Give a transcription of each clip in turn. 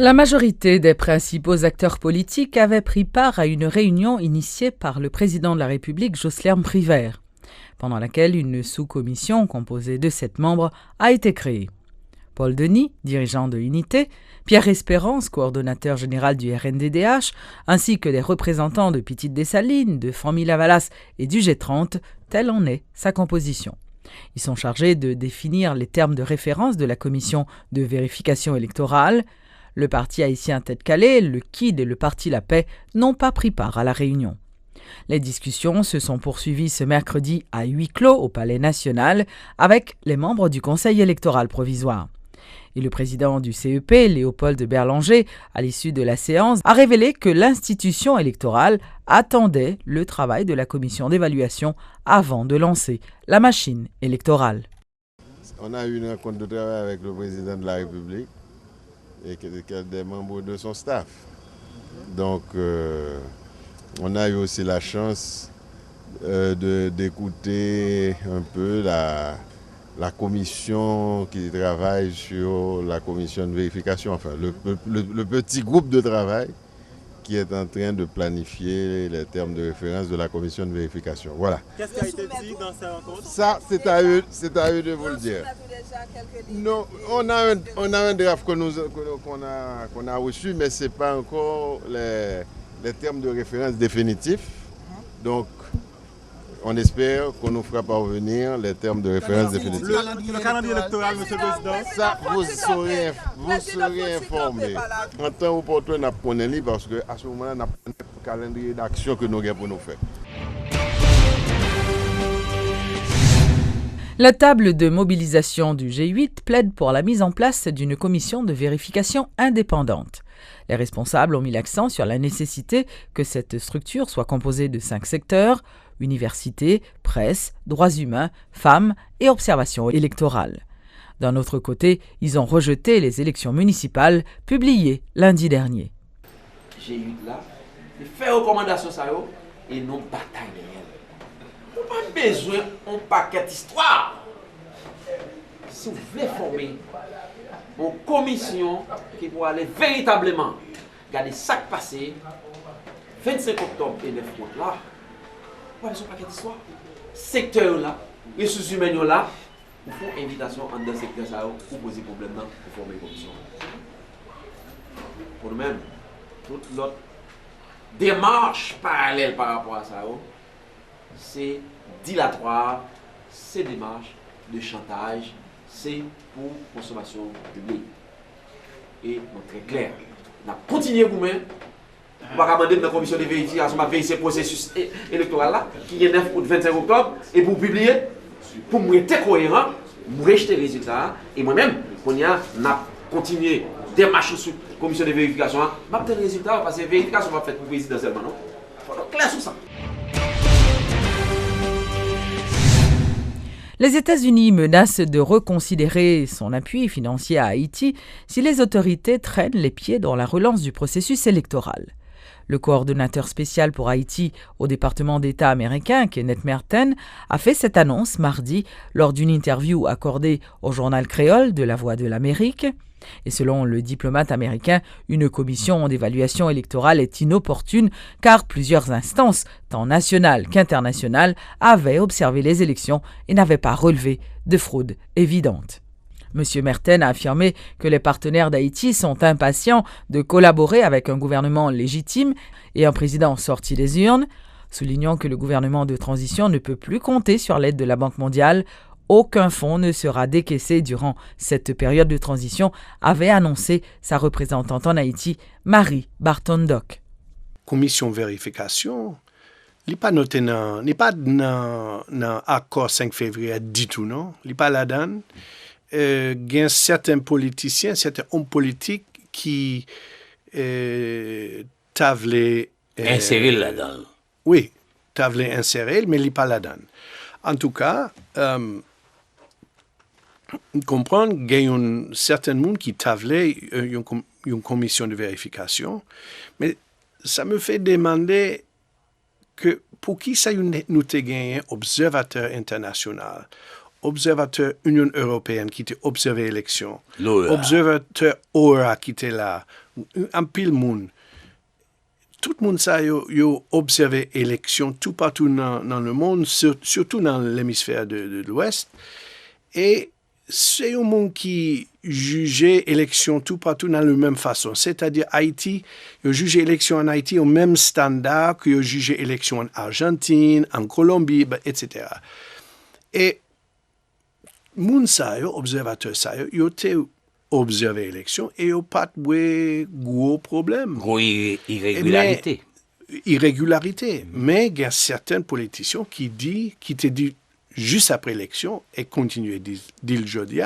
La majorité des principaux acteurs politiques avaient pris part à une réunion initiée par le président de la République, Jocelyn Privert, pendant laquelle une sous-commission composée de 7 membres a été créée. Paul Denis, dirigeant de Unité, Pierre Espérance, coordonnateur général du RNDDH, ainsi que des représentants de Petite Dessalines, de Famille Lavalas et du G30, telle en est sa composition. Ils sont chargés de définir les termes de référence de la commission de vérification électorale. Le parti haïtien Tête-Calais, le KID et le parti La Paix n'ont pas pris part à la réunion. Les discussions se sont poursuivies ce mercredi à huis clos au Palais national avec les membres du Conseil électoral provisoire. Et le président du CEP, Léopold Berlanger, à l'issue de la séance, a révélé que l'institution électorale attendait le travail de la commission d'évaluation avant de lancer la machine électorale. On a eu une rencontre de travail avec le président de la République et des membres de son staff. Donc, on a eu aussi la chance d'écouter un peu la commission qui travaille sur la commission de vérification, enfin le petit groupe de travail qui est en train de planifier les termes de référence de la commission de vérification. Voilà. Qu'est-ce qui a été dit dans ces rencontres? Ça, c'est à eux de vous le dire. Non, on a un draft qu'on a reçu, mais ce n'est pas encore les termes de référence définitifs. Donc, on espère qu'on nous fera parvenir les termes de référence définitifs. Le calendrier électoral, Monsieur le Président. Ça, vous serez informés. En temps opportun, on a pris parce qu'à ce moment-là, on a pris un calendrier d'action que nous avons pour nous faire. La table de mobilisation du G8 plaide pour la mise en place d'une commission de vérification indépendante. Les responsables ont mis l'accent sur la nécessité que cette structure soit composée de 5 secteurs: université, presse, droits humains, femmes et observation électorale. D'un autre côté, ils ont rejeté les élections municipales publiées lundi dernier. G8 là, il fait recommandation ça et non bataille réelle. On n'a pas besoin d'un paquet d'histoire. Si vous voulez former une commission qui pourra aller véritablement regarder ce qui s'est passé 25 octobre et 9 août là, on a besoin d'un paquet d'histoire. Secteur là, ressources humaines là, il faut une invitation en deux secteurs ça pour poser problème là, pour former une commission. Pour nous-mêmes, toute l'autre démarche parallèle par rapport à ça, c'est dilatoire, c'est démarche de chantage, c'est pour consommation publique. Et très clair, on a continué vous-même. On va demander dans la commission de vérification de vérifier ce processus électoral là, qui est 9 août 25 octobre, et pour publier, pour me être cohérent, pour rejeter les résultats. Et moi-même, on a continué démarche sur la commission de vérification, je vais le résultat parce que la vérification va faire pour le président seulement. Il faut être clair sur ça. Les États-Unis menacent de reconsidérer son appui financier à Haïti si les autorités traînent les pieds dans la relance du processus électoral. Le coordonnateur spécial pour Haïti au département d'État américain, Kenneth Merten, a fait cette annonce mardi lors d'une interview accordée au journal créole de La Voix de l'Amérique. Et selon le diplomate américain, une commission d'évaluation électorale est inopportune car plusieurs instances, tant nationales qu'internationales, avaient observé les élections et n'avaient pas relevé de fraude évidente. M. Merten a affirmé que les partenaires d'Haïti sont impatients de collaborer avec un gouvernement légitime et un président sorti des urnes, soulignant que le gouvernement de transition ne peut plus compter sur l'aide de la Banque mondiale. Aucun fonds ne sera décaissé durant cette période de transition, avait annoncé sa représentante en Haïti, Marie Barton-Doc. Commission vérification, il n'est pas noté dans l'accord 5 février du tout, non? Il n'est pas là-dedans. Il y a certains politiciens, certains hommes politiques qui t'avaient insérer là-dedans. Oui, t'avaient insérer, mais il n'est pas là-dedans. En tout cas, comprendre qu'il y a un certain monde qui t'avaient une commission de vérification, mais ça me fait demander que pour qui ça nous a gagné un observateur international, observateur Union européenne qui t'a observé l'élection, observateur OEA qui était là, un pile monde. Tout le monde a observé l'élection tout partout dans le monde, surtout dans l'hémisphère de l'Ouest. Et c'est un monde qui jugeait l'élection tout partout dans la même façon. C'est-à-dire Haïti, ils jugeait l'élection en Haïti au même standard qu'ils jugeaient l'élection en Argentine, en Colombie, etc. Et moun sa yo, observateur sa yo te observé l'élection et yo pas de gros problème. Gros irrégularité. Mais il y a certains politiciens qui te disent juste après l'élection et continuent à dire aujourd'hui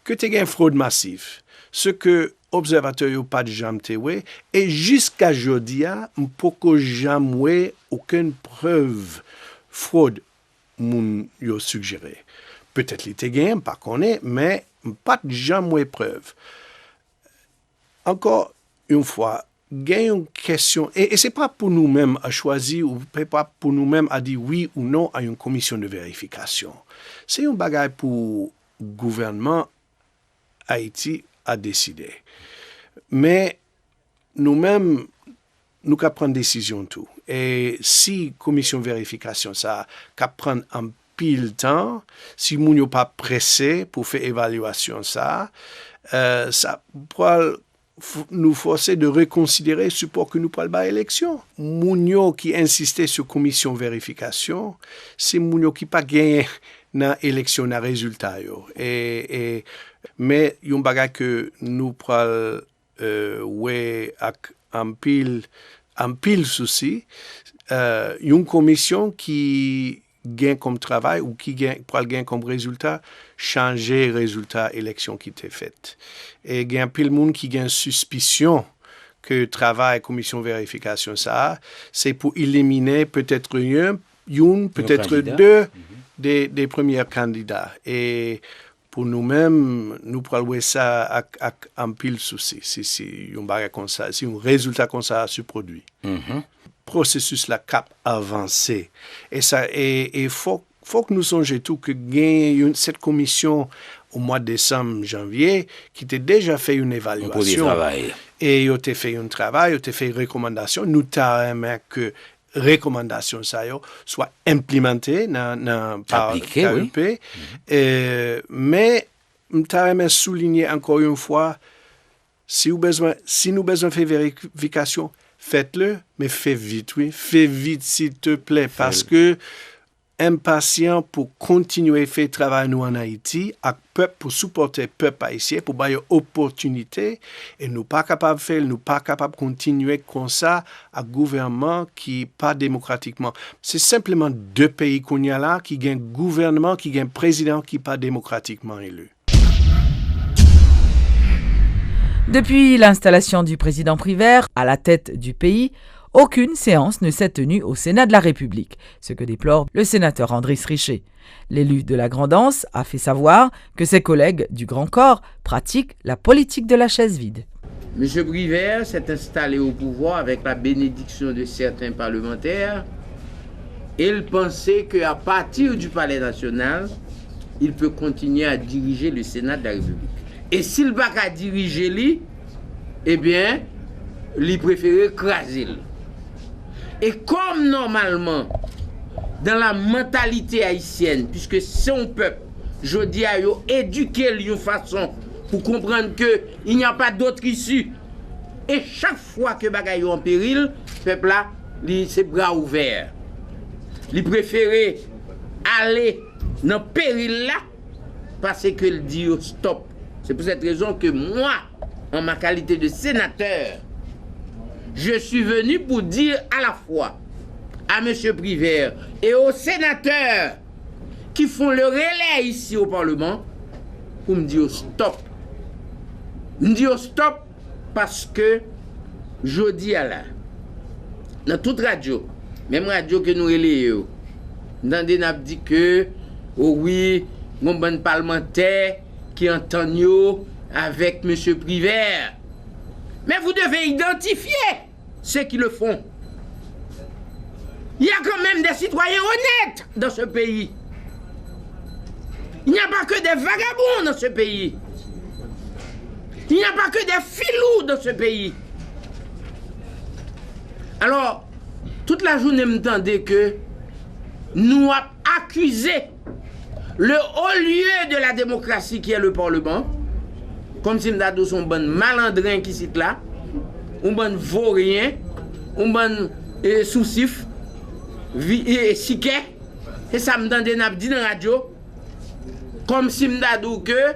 que tu as une fraude massive. Ce que observateurs n'ont pas de jamais téwé et jusqu'à aujourd'hui, on ne peut jamais aucune preuve fraude moun yo suggéré. Peut-être qu'il était gain, pas qu'on est, mais pas de jamais preuve. Encore une fois, il y a une question, et ce n'est pas pour nous-mêmes à choisir, ou pas pour nous-mêmes à dire oui ou non à une commission de vérification. C'est un bagage pour le gouvernement Haïti à décider. Mais nous-mêmes, nous pouvons prendre des décisions tout. Et si commission de vérification, ça peut prendre un pile temps, si nous n'sommes pas pressés pour faire évaluation ça pourra nous forcer de reconsidérer le support que nous prenons à l'élection. Mounio qui insistait sur commission de vérification, c'est Mounio qui pas gagné dans l'élection, dans le résultat. Mais il y a un bagage que nous prenons en pile souci. Il y a une commission qui gagne comme travail ou qui pour gagner comme résultat changer le résultat élection qui était faite. Et il y a un pile monde qui gagne suspicion que travail commission vérification ça c'est pour éliminer peut-être une peut-être deux des premiers candidats et pour nous-mêmes nous prenons ça avec un pile souci si un bagage comme ça si un résultat comme ça se produit. Processus la cap avancé et ça et faut que nous songions tout que gagne cette commission au mois de décembre janvier qui a déjà fait une évaluation et il a fait un travail, il a fait une recommandation, nous t'aimons que recommandation ça soit implémentée par KEP mais t'aimons souligner encore une fois si nous besoin de faire vérification faites-le, mais fais vite, oui. Fais vite, s'il te plaît, parce que impatient pour continuer à faire le travail nous en Haïti, pour supporter le peuple haïtien, pour avoir une opportunité, et nous pas capables de faire, nous pas capables de continuer comme ça, à un gouvernement qui n'est pas démocratiquement. C'est simplement deux pays qu'on y a là, qui ont un gouvernement, qui ont un président qui n'est pas démocratiquement élu. Depuis l'installation du président Privert à la tête du pays, aucune séance ne s'est tenue au Sénat de la République, ce que déplore le sénateur Andris Richer. L'élu de la Grand'Anse a fait savoir que ses collègues du Grand Corps pratiquent la politique de la chaise vide. M. Privert s'est installé au pouvoir avec la bénédiction de certains parlementaires. Il pensait qu'à partir du Palais national, il peut continuer à diriger le Sénat de la République. Et s'il va qu'à diriger lui, eh bien, il préférait craser. Et comme normalement, dans la mentalité haïtienne, puisque son peuple, je dis à eux, éduquer d'une façon pour comprendre qu'il n'y a pas d'autre issue. Et chaque fois que bagaille en péril, le peuple là, ses bras ouverts. Il préférait aller dans le péril là, parce qu'il dit stop. C'est pour cette raison que moi, en ma qualité de sénateur, je suis venu pour dire à la fois à M. Privert et aux sénateurs qui font le relais ici au Parlement, pour me dire stop. Me dire stop parce que je dis à la, dans toute radio, même radio que nous relayons, nous avons dit que, oh oui, mon bon parlementaire, qui entendent avec M. Privert. Mais vous devez identifier ceux qui le font. Il y a quand même des citoyens honnêtes dans ce pays. Il n'y a pas que des vagabonds dans ce pays. Il n'y a pas que des filous dans ce pays. Alors, toute la journée, m'entendez que nous avons accusé le haut lieu de la démocratie qui est le Parlement, comme si nous avons son bon malandrin qui cite là, un bon vaurien, un bon soucif, et siquet, et ça me donne des nappes dans la radio, comme si nous avons que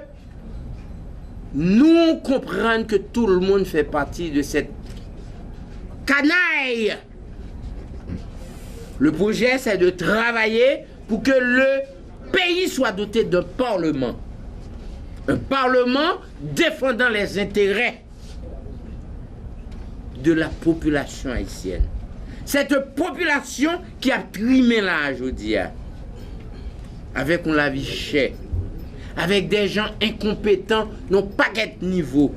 nous comprenons que tout le monde fait partie de cette canaille. Le projet, c'est de travailler pour que le pays soit doté d'un parlement. Un parlement défendant les intérêts de la population haïtienne. Cette population qui a trimé là aujourd'hui, avec on la vie chère, avec des gens incompétents, n'ont pas de niveau.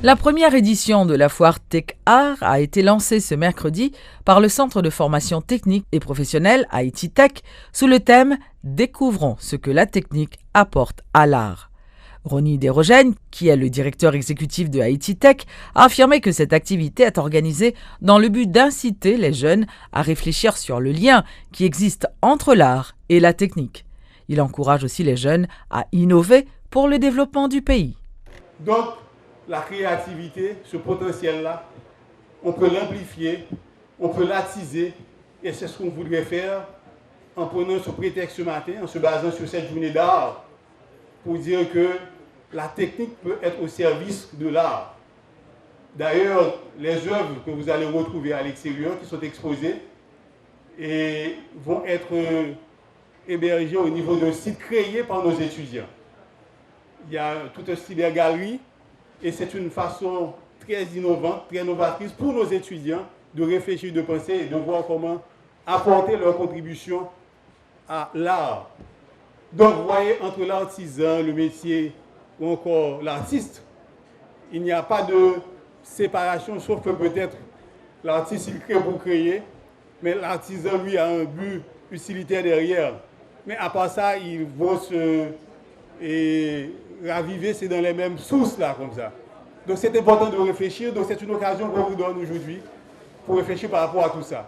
La première édition de la foire Tech Art a été lancée ce mercredi par le Centre de formation technique et professionnelle Haïti Tech sous le thème « Découvrons ce que la technique apporte à l'art ». Ronnie Desrogènes, qui est le directeur exécutif de Haïti Tech, a affirmé que cette activité est organisée dans le but d'inciter les jeunes à réfléchir sur le lien qui existe entre l'art et la technique. Il encourage aussi les jeunes à innover pour le développement du pays. Donc, la créativité, ce potentiel-là, on peut l'amplifier, on peut l'attiser, et c'est ce qu'on voudrait faire en prenant ce prétexte ce matin, en se basant sur cette journée d'art, pour dire que la technique peut être au service de l'art. D'ailleurs, les œuvres que vous allez retrouver à l'extérieur, qui sont exposées, et vont être hébergées au niveau d'un site créé par nos étudiants. Il y a tout un cybergalerie, et c'est une façon très innovante, très novatrice pour nos étudiants de réfléchir, de penser et de voir comment apporter leur contribution à l'art. Donc, vous voyez, entre l'artisan, le métier ou encore l'artiste, il n'y a pas de séparation, sauf que peut-être l'artiste, il crée pour créer, mais l'artisan, lui, a un but utilitaire derrière. Mais à part ça, ils vont se raviver, c'est dans les mêmes sources, là, comme ça. Donc, c'est important de réfléchir. Donc, c'est une occasion qu'on vous donne aujourd'hui pour réfléchir par rapport à tout ça.